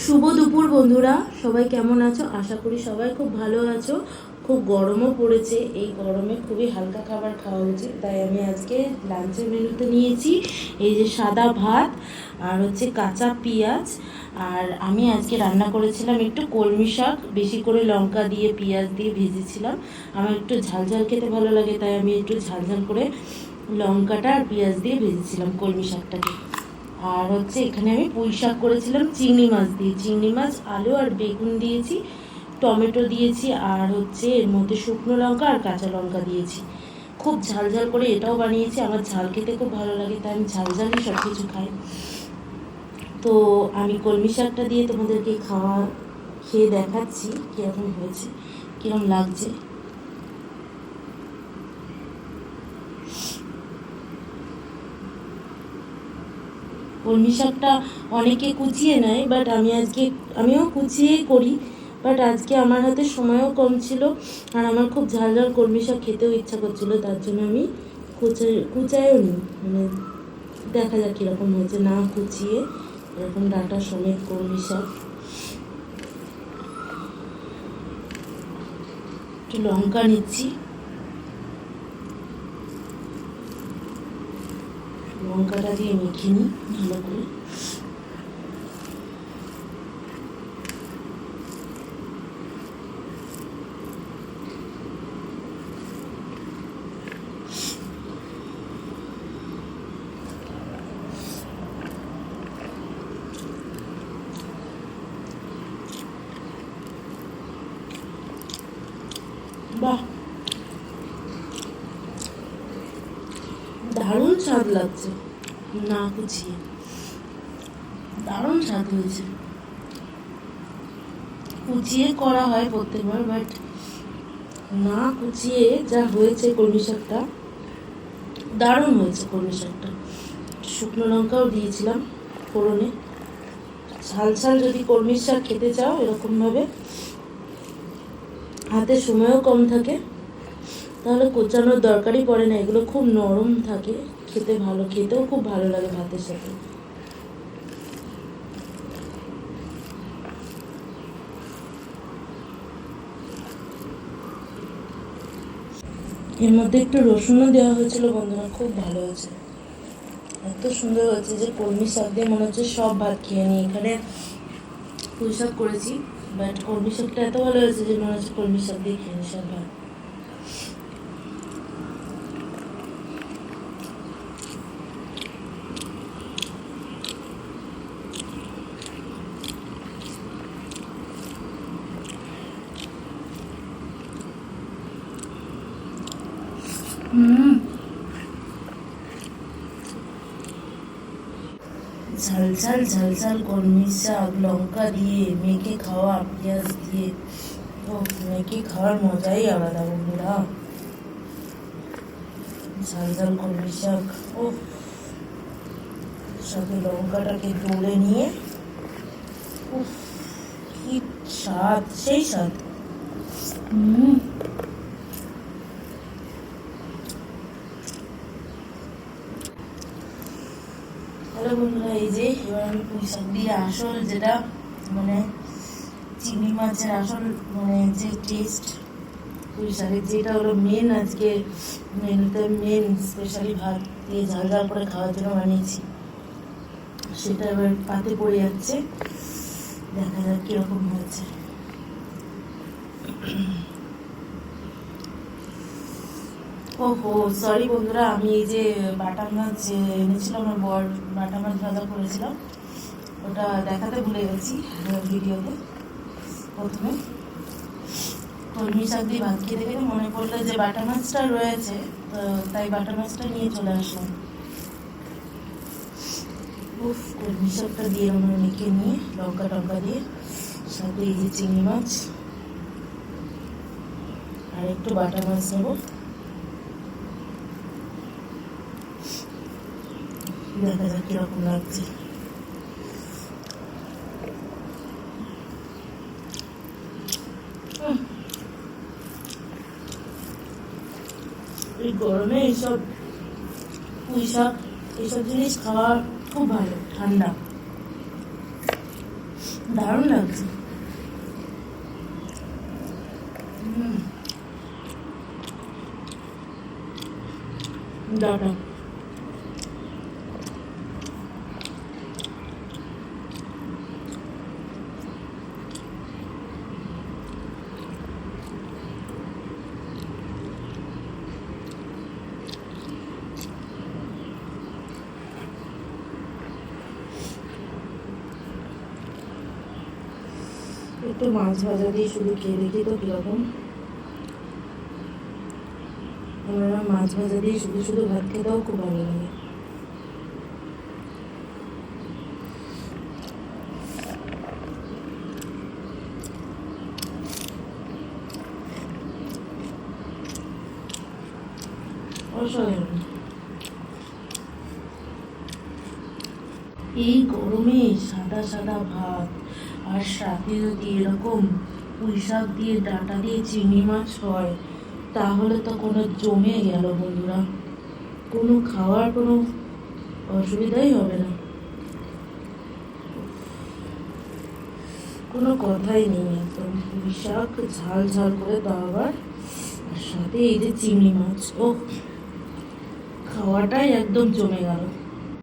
শুভ দুপুর বন্ধুরা, সবাই কেমন আছো? আশা করি সবাই খুব ভালো আছো। খুব গরমও পড়েছে, এই গরমে খুবই হালকা খাবার খাওয়া উচিত। তাই আমি আজকে লাঞ্চের মেনুতে নিয়েছি এই যে সাদা ভাত আর হচ্ছে কাঁচা পেঁয়াজ। আর আমি আজকে রান্না করেছিলাম একটু কলমি শাক, বেশি করে লঙ্কা দিয়ে পেঁয়াজ দিয়ে ভেজেছিলাম। আমার একটু ঝাল ঝাল খেতে ভালো লাগে, তাই আমি একটু ঝাল ঝাল করে লঙ্কাটা আর পেঁয়াজ দিয়ে ভেজেছিলাম কলমি শাকটাকে। আর হচ্ছে এখানে আমি পুঁই শাক করেছিলাম চিংড়ি মাছ দিয়ে, চিংড়ি মাছ, আলু আর বেগুন দিয়েছি, টমেটো দিয়েছি, আর হচ্ছে এর মধ্যে শুকনো লঙ্কা আর কাঁচা লঙ্কা দিয়েছি। খুব ঝাল ঝাল করে এটাও বানিয়েছি, আমার ঝাল খেতে খুব ভালো লাগে, তাই আমি ঝাল ঝালই সব কিছু খাই। তো আমি কলমি শাকটা দিয়ে তোমাদেরকে খেয়ে দেখাচ্ছি কীরকম হয়েছে, কীরকম লাগছে। কলমি শাকটা অনেকে কুচিয়ে নেয়, বাট আমিও কুচিয়ে করি, বাট আজকে আমার হাতে সময়ও কম ছিল আর আমার খুব ঝাল ঝাল কলমি শাক খেতেও ইচ্ছা করছিলো, তার জন্য আমি কুচায়ও নি, মানে দেখা যাক কীরকম হয়েছে না কুচিয়ে, এরকম ডাঁটা সমেত কলমি শাক। একটু লঙ্কা নিচ্ছি, লঙ্কাটা দিয়ে মেখে নিই ভালো করে। বাহ, দারুণ স্বাদ লাগছে, না কুচিয়ে দারুণ স্বাদ হয়েছে। কুচিয়ে করা হয় প্রত্যেকবার, বাট না কুচিয়ে যা হয়েছে কলমি শাকটা, দারুণ হয়েছে কলমি শাকটা। শুকনো লঙ্কাও দিয়েছিলাম ফোড়নে। ঝাল ঝাল যদি কলমি শাক খেতে চাও এরকমভাবে, হাতে সময়ও কম থাকে, তাহলে কোচানোর দরকারই পড়ে না, এগুলো খুব নরম থাকে, খেতেও খুব ভালো লাগে ভাতের সাথে। এর মধ্যে একটু রসুনও দেওয়া হয়েছিল বন্ধুরা, খুব ভালো হয়েছে, এত সুন্দর হয়েছে যে কলমি শাক দিয়ে মনে হচ্ছে সব ভাত খেয়ে নিই। এখানে পুঁই শাক করেছি, বাট কলমি শাকটা এত ভালো হয়েছে যে মনে হচ্ছে কলমি শাক দিয়ে খেয়ে নিই সব ভাত। ঝাল ঝাল ঝাল ঝাল কলমি শাক লঙ্কা দিয়ে মেখে খাওয়া, পেঁয়াজ দিয়ে, ও মেখে খাওয়ার মজাই আলাদা বন্ধুরা। ঝাল ঝাল কলমি শাক, ও সাথে লঙ্কাটাকে ডলে নিয়ে, কি স্বাদ, সেই স্বাদ। হ্যালো বন্ধুরা, এই যে এবার আমি পুঁই শাক দিয়ে আসল যেটা, মানে চিংড়ি মাছের আসল, মানে যে টেস্ট পুঁই শাকের, যেটা হলো মেন আজকে মেনুতে, মেন স্পেশালি ভাত দিয়ে ঝাল ঝাল করে খাওয়ার জন্য বানিয়েছি, সেটা এবার পাতে পড়ে যাচ্ছে, দেখা যাক কিরকম হয়েছে। ওহো সরি বন্ধুরা, আমি এই যে বাটা মাছ এনেছিলাম, আমার বর বাটা মাছ ভাজা করেছিলাম, ওটা দেখাতে ভুলে গেছি ভিডিওতে। প্রথমে কলমি শাক দিয়ে ভাত খেতে খেতে মনে পড়লো যে বাটা মাছটা রয়েছে, তো তাই বাটা মাছটা নিয়ে চলে আসলাম। উফ, কলমি শাকটা দিয়ে আমরা মেখে নিয়ে লঙ্কা টঙ্কা দিয়ে, সাথে এই যে চিংড়ি মাছ আর একটু বাটা মাছ নেবো, দেখা যাক কিরকম লাগছে। এই গরমে এইসব পুঁই শাক, এইসব জিনিস খাওয়া খুব ভালো, ঠান্ডা। দারুণ লাগছে। ডাটা একটু মাছ ভাজা দিয়ে শুধু খেয়ে দেখি তো কীরকম। আমার মাছ ভাজা দিয়ে শুধু শুধু ভাত খেতেও খুব ভালো লাগে। অসাধারণ। এই গরমে সাদা সাদা ভাত আর সাথে যদি এরকম পুঁই শাক দিয়ে ডাঁটা দিয়ে চিংড়ি মাছ হয় তাহলে তো কোনো জমে গেল বন্ধুরা, কোনো খাওয়ার কোনো অসুবিধাই হবে না, কোনো কথাই নেই। একদম পুঁই শাক ঝাল ঝাল করে দাও আবার, আর সাথে এই যে চিংড়ি মাছ, ও খাওয়াটাই একদম জমে গেল।